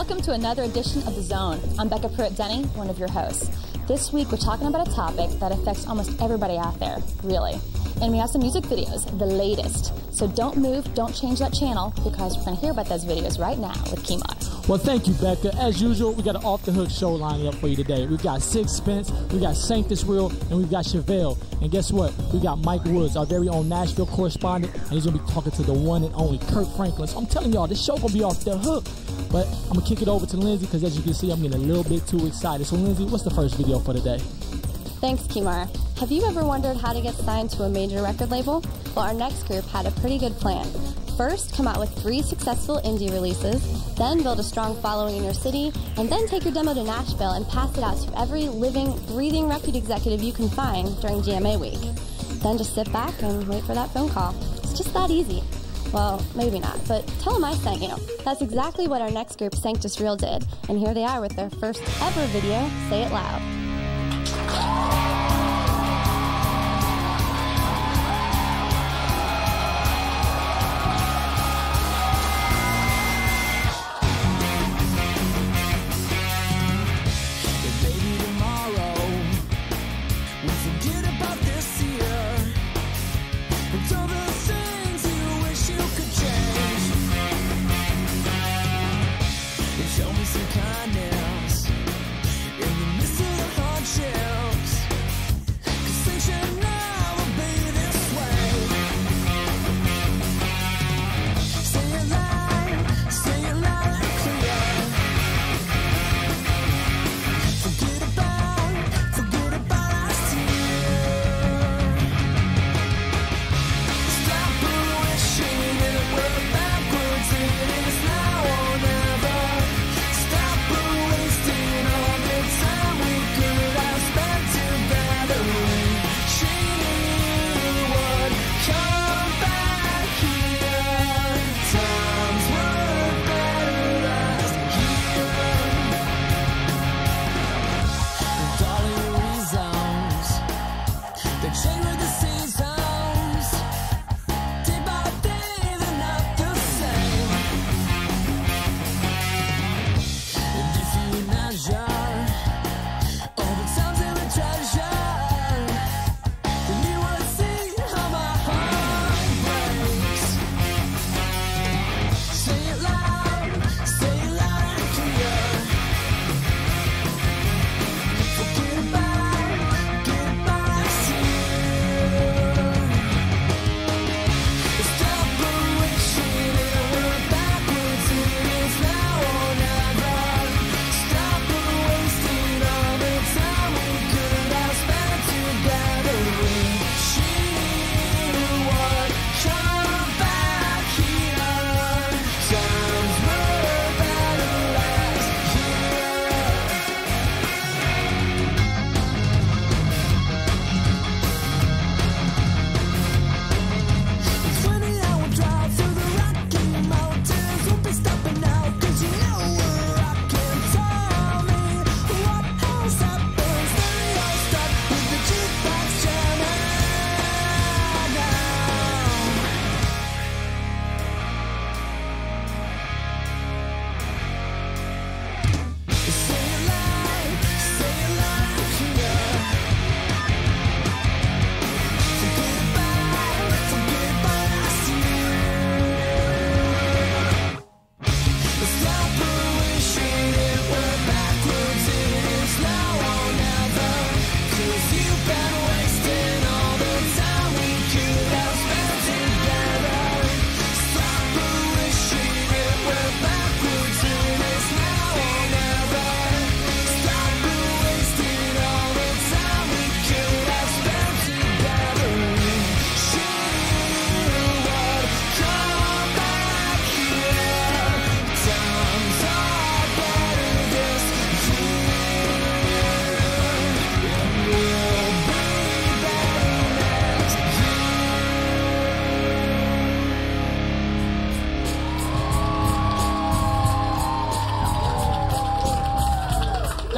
Welcome to another edition of The Zone. I'm Becca Pruitt-Denny, one of your hosts. This week we're talking about a topic that affects almost everybody out there, really. And we have some music videos, the latest. So don't move, don't change that channel, because we're going to hear about those videos right now with Kimar. Well, thank you, Becca. As usual, we got an off-the-hook show lined up for you today. We've got Sixpence, we got Sanctus Real, and we've got Chevelle. And guess what? We got Mike Woods, our very own Nashville correspondent, and he's going to be talking to the one and only Kirk Franklin. So I'm telling y'all, this show going to be off the hook. But I'm going to kick it over to Lindsay, because as you can see, I'm getting a little bit too excited. So Lindsay, what's the first video for today? Thanks, Kimar. Have you ever wondered how to get signed to a major record label? Well, our next group had a pretty good plan. First, come out with 3 successful indie releases, then build a strong following in your city, and then take your demo to Nashville and pass it out to every living, breathing record executive you can find during GMA week. Then just sit back and wait for that phone call. It's just that easy. Well, maybe not, but tell them I sent you. That's exactly what our next group, Sanctus Real, did, and here they are with their first ever video, Say It Loud.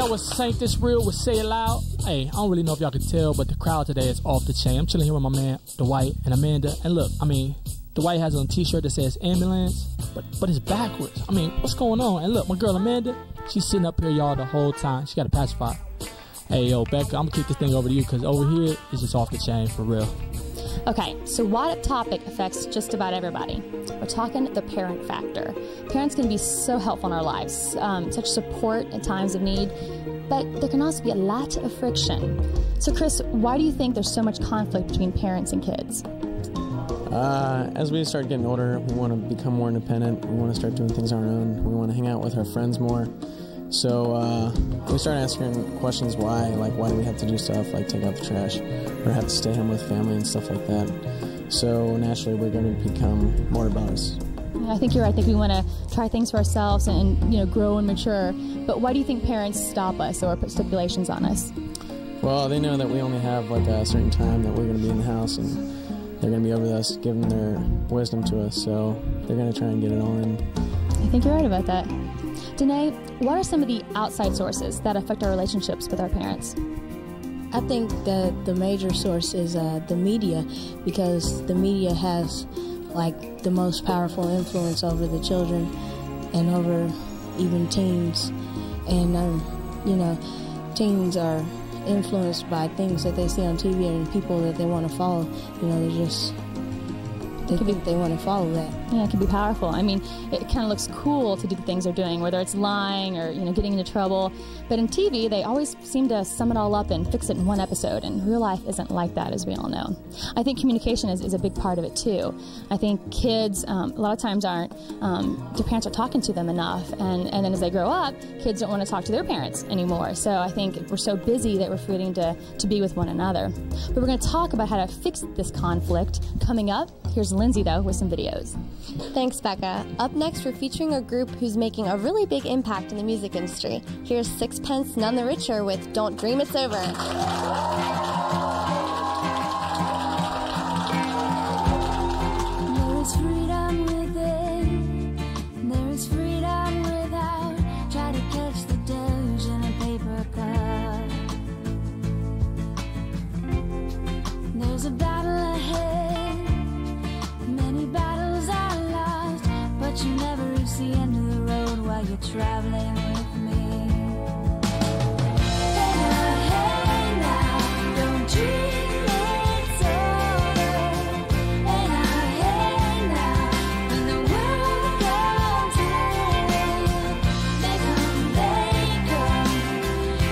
That was Sanctus Real with Say It Loud. Hey, I don't really know if y'all can tell, but the crowd today is off the chain. I'm chilling here with my man, Dwight, and Amanda. And look, I mean, Dwight has on a t-shirt that says ambulance, but it's backwards. I mean, what's going on? And look, my girl Amanda, she's sitting up here, y'all, the whole time. She got a pacifier. Hey, yo, Becca, I'm gonna kick this thing over to you, because over here is just off the chain, for real. Okay, so what topic affects just about everybody? We're talking the parent factor. Parents can be so helpful in our lives, such support in times of need, but there can also be a lot of friction. So Chris, why do you think there's so much conflict between parents and kids? As we start getting older, we want to become more independent. We want to start doing things on our own. We want to hang out with our friends more. So we start asking questions why, like why do we have to do stuff like take out the trash or have to stay home with family and stuff like that. So naturally we're going to become more about us. Yeah, I think you're right. I think we want to try things for ourselves and grow and mature. But why do you think parents stop us or put stipulations on us? Well, they know that we only have like a certain time that we're going to be in the house, and they're going to be over us giving their wisdom to us. So they're going to try and get it all in. I think you're right about that. Danae, what are some of the outside sources that affect our relationships with our parents? I think that the major source is the media, because the media has like the most powerful influence over the children and over even teens. And teens are influenced by things that they see on TV and people that they want to follow. They think they want to follow that. Yeah, it can be powerful. I mean, it kind of looks cool to do the things they're doing, whether it's lying or, getting into trouble. But in TV, they always seem to sum it all up and fix it in one episode. And real life isn't like that, as we all know. I think communication is a big part of it, too. I think kids, a lot of times their parents are talking to them enough. And then as they grow up, kids don't want to talk to their parents anymore. So I think we're so busy that we're forgetting to be with one another. But we're going to talk about how to fix this conflict coming up. Here's Lindsay, though, with some videos. Thanks, Becca. Up next, we're featuring a group who's making a really big impact in the music industry. Here's Sixpence None the Richer with Don't Dream It's Over. There is freedom within, there is freedom without. Try to catch the doge in a paper cup. There's a battle ahead, many battles are lost, but you never reach the end of the road while you're traveling with me. Hey now, don't dream it's over. Hey now, when the world goes in, they come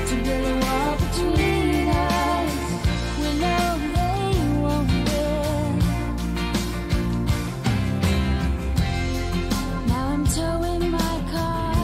to build a wall between us. We know they won't win. Now I'm towing my car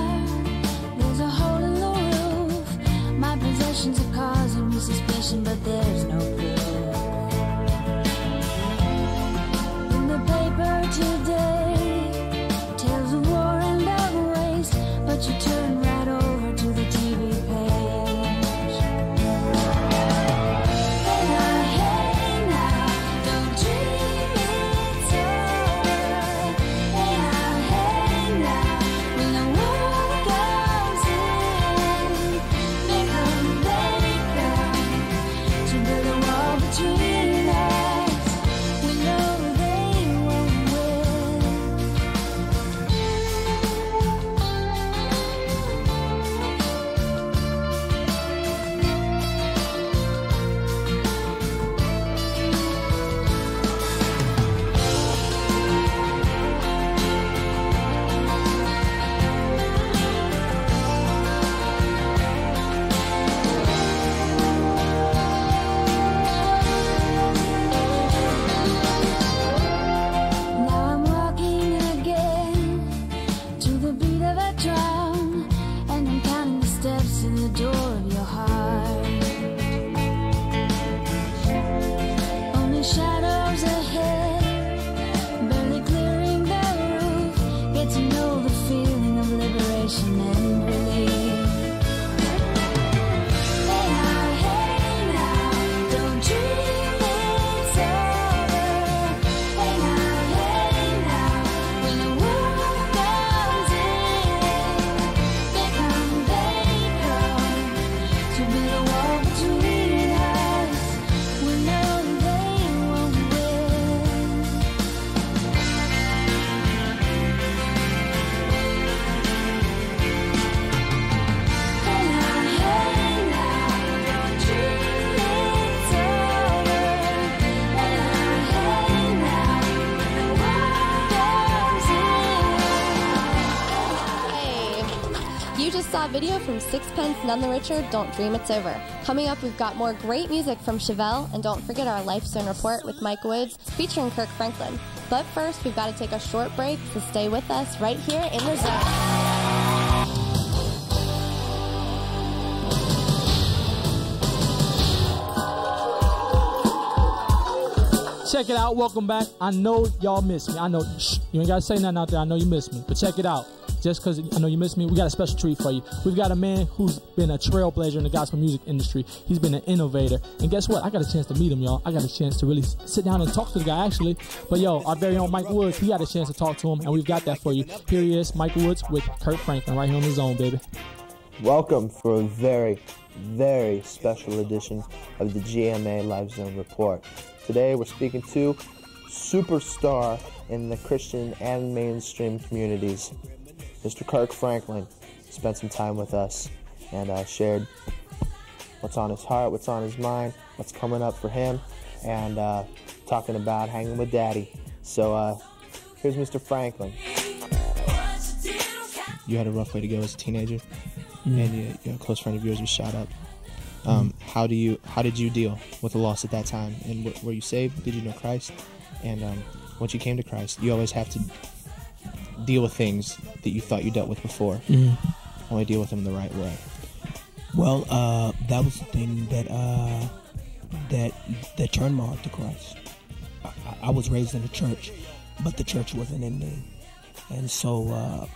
saw a video from Sixpence None the Richer, Don't Dream It's Over. Coming up, we've got more great music from Chevelle, and don't forget our Life Zone report with Mike Woods featuring Kirk Franklin. But first, we've got to take a short break, so stay with us right here in the Zone. Check it out. Welcome back. I know y'all miss me. I know you ain't got to say nothing out there. I know you miss me. But check it out. Just because I know you miss me, we got a special treat for you. We've got a man who's been a trailblazer in the gospel music industry. He's been an innovator. And guess what? I got a chance to meet him, y'all. I got a chance to really sit down and talk to the guy, actually. But, yo, our very own Mike Woods, he got a chance to talk to him, and we've got that for you. Here he is, Mike Woods with Kirk Franklin, right here on the Zone, baby. Welcome for a very, very special edition of the GMA Live Zone Report. Today we're speaking to superstar in the Christian and mainstream communities. Mr. Kirk Franklin spent some time with us and shared what's on his heart, what's on his mind, what's coming up for him, and talking about hanging with Daddy. So here's Mr. Franklin. You had a rough way to go as a teenager, and a close friend of yours was shot up. How did you deal with the loss at that time? And were you saved? Did you know Christ? And once you came to Christ, you always have to deal with things that you thought you dealt with before. Only deal with them the right way. Well, that was the thing that turned my heart to Christ. I was raised in a church, but the church wasn't in me. And so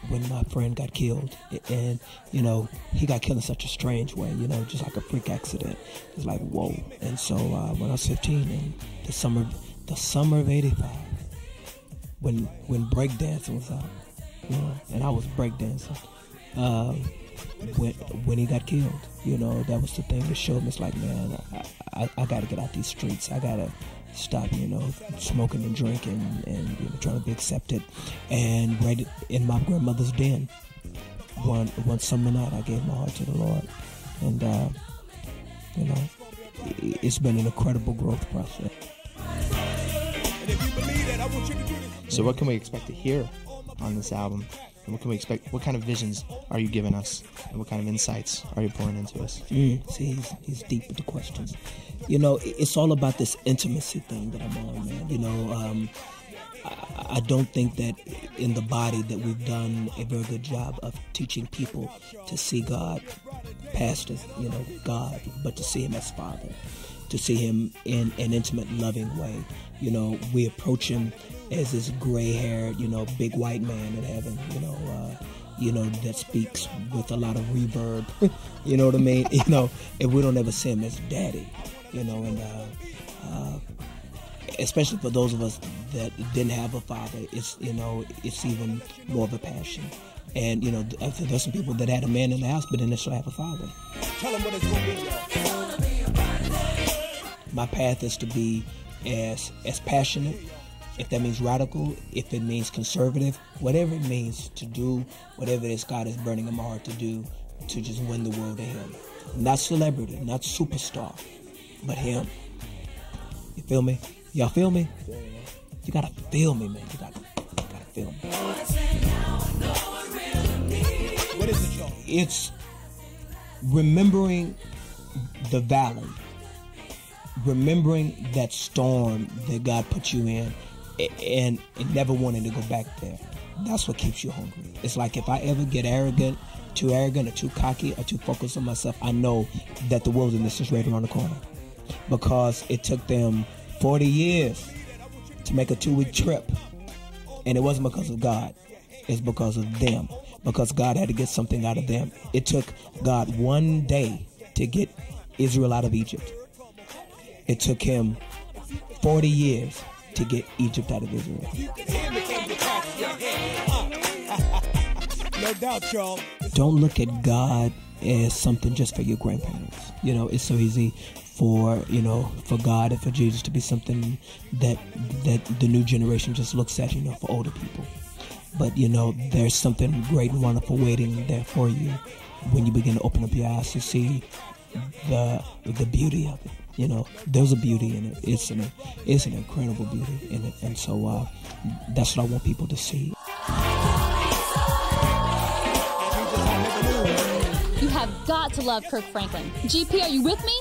when my friend got killed, and, he got killed in such a strange way, just like a freak accident. It was like, whoa. And so when I was 15, in the summer of 85, when breakdancing was out, and I was breakdancing, when he got killed, that was the thing that showed me. It's like, man, I got to get out these streets. I got to stop, smoking and drinking and trying to be accepted. And right in my grandmother's den, one summer night, I gave my heart to the Lord. And, it's been an incredible growth process. So what can we expect to hear on this album? And what can we expect? What kind of visions are you giving us? And what kind of insights are you pouring into us? See, he's deep with the questions. It's all about this intimacy thing that I'm on, man. I don't think that in the body that we've done a very good job of teaching people to see God past as, God, but to see him as Father, to see him in an intimate, loving way. We approach him as this gray-haired, big white man in heaven, that speaks with a lot of reverb, you know what I mean? And we don't ever see him as Daddy, and especially for those of us that didn't have a father, it's even more of a passion. And, there's some people that had a man in the house, but didn't necessarily have a father. Tell them what it's going to be. My path is to be as passionate, if that means radical, if it means conservative, whatever it means to do, whatever it is God is burning in my heart to do, to just win the world to him. Not celebrity, not superstar, but him. You feel me? Y'all feel me? You gotta feel me, man. You gotta feel me. What is it, y'all? It's remembering the valley, remembering that storm that God put you in, and never wanting to go back there. That's what keeps you hungry. It's like if I ever get too arrogant or too cocky or too focused on myself, I know that the wilderness is right around the corner. Because it took them 40 years to make a 2-week trip. And it wasn't because of God. It's because of them. Because God had to get something out of them. It took God one day to get Israel out of Egypt. It took him 40 years to get Egypt out of Israel. No doubt, y'all. Don't look at God as something just for your grandparents. It's so easy for God and for Jesus to be something that the new generation just looks at, for older people. But, there's something great and wonderful waiting there for you when you begin to open up your eyes to see the beauty of it. There's a beauty in it. It's an incredible beauty in it. And so that's what I want people to see. got to love Kirk Franklin. GP, are you with me?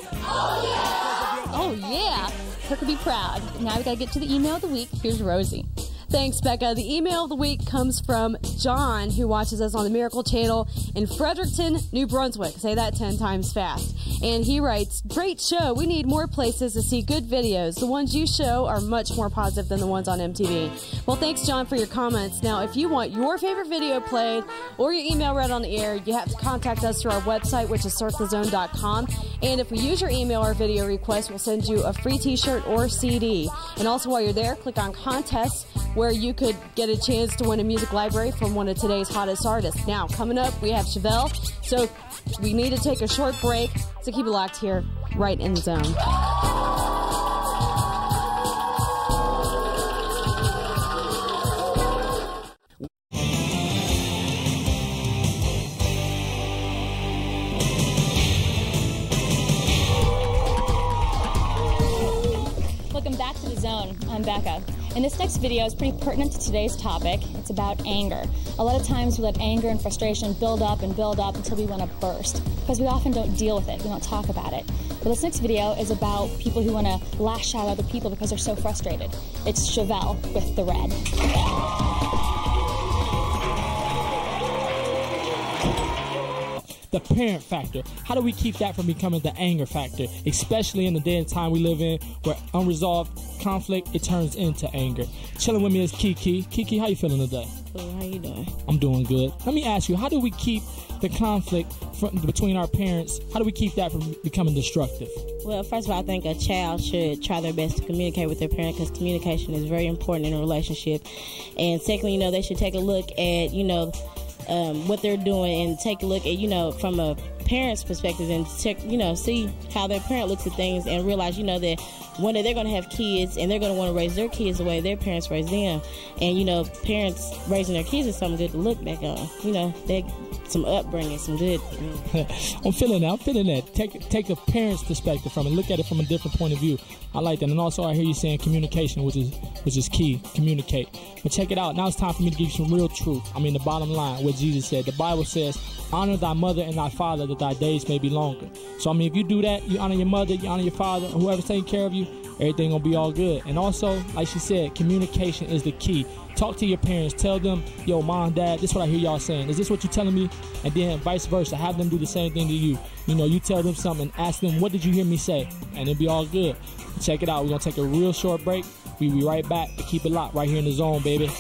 Oh yeah! Kirk would be proud. Now we gotta get to the email of the week. Here's Rosie. Thanks, Becca. The email of the week comes from John, who watches us on the Miracle Channel in Fredericton, New Brunswick. Say that 10 times fast. And he writes, great show. We need more places to see good videos. The ones you show are much more positive than the ones on MTV. Well, thanks, John, for your comments. Now, if you want your favorite video played or your email read on the air, you have to contact us through our website, which is surfthezone.com. And if we use your email or video request, we'll send you a free t-shirt or CD. And also, while you're there, click on contests, where you could get a chance to win a music library from one of today's hottest artists. Now, coming up, we have Chevelle, so we need to take a short break, so keep it locked here, right in the zone. Welcome back to the Zone. I'm Becca. And this next video is pretty pertinent to today's topic. It's about anger. A lot of times we let anger and frustration build up until we want to burst, because we often don't deal with it. We don't talk about it. But this next video is about people who want to lash out at other people because they're so frustrated. It's Chevelle with the red. The parent factor. How do we keep that from becoming the anger factor, especially in the day and time we live in where unresolved conflict, it turns into anger? Chilling with me is Kiki. Kiki, how you feeling today? Cool, how you doing? I'm doing good. Let me ask you, how do we keep the conflict between our parents, how do we keep that from becoming destructive? Well, first of all, I think a child should try their best to communicate with their parent, because communication is very important in a relationship. And secondly, they should take a look at, what they're doing, and take a look at, from a parent's perspective, and check, see how their parent looks at things, and realize, that one day they're going to have kids, and they're going to want to raise their kids the way their parents raised them. And, parents raising their kids is something good to look back on. They some upbringing, some good. I'm feeling that. Take a parent's perspective from it. Look at it from a different point of view. I like that. And also, I hear you saying communication, which is key. Communicate. But check it out. Now it's time for me to give you some real truth. The bottom line, what Jesus said. The Bible says, honor thy mother and thy father, that thy days may be longer. So, if you do that, you honor your mother, you honor your father, whoever's taking care of you, everything gonna be all good. And also, like she said, communication is the key. Talk to your parents. Tell them, yo, mom, dad, this is what I hear y'all saying. Is this what you're telling me? And then vice versa. Have them do the same thing to you. You tell them something. Ask them, what did you hear me say? And it'll be all good. Check it out. We're going to take a real short break. We'll be right back to keep it locked right here in the zone, baby.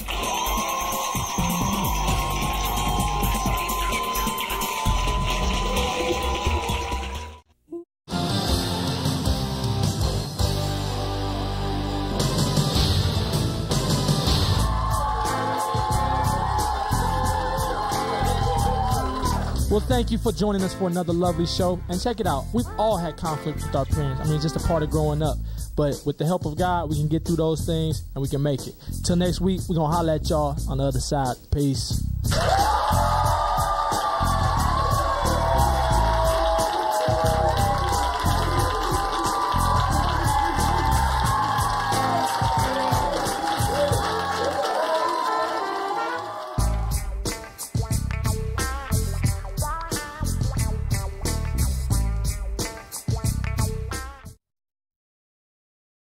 Well, thank you for joining us for another lovely show. And check it out. We've all had conflict with our parents. It's just a part of growing up. But with the help of God, we can get through those things and we can make it. Till next week, we're going to holler at y'all on the other side. Peace.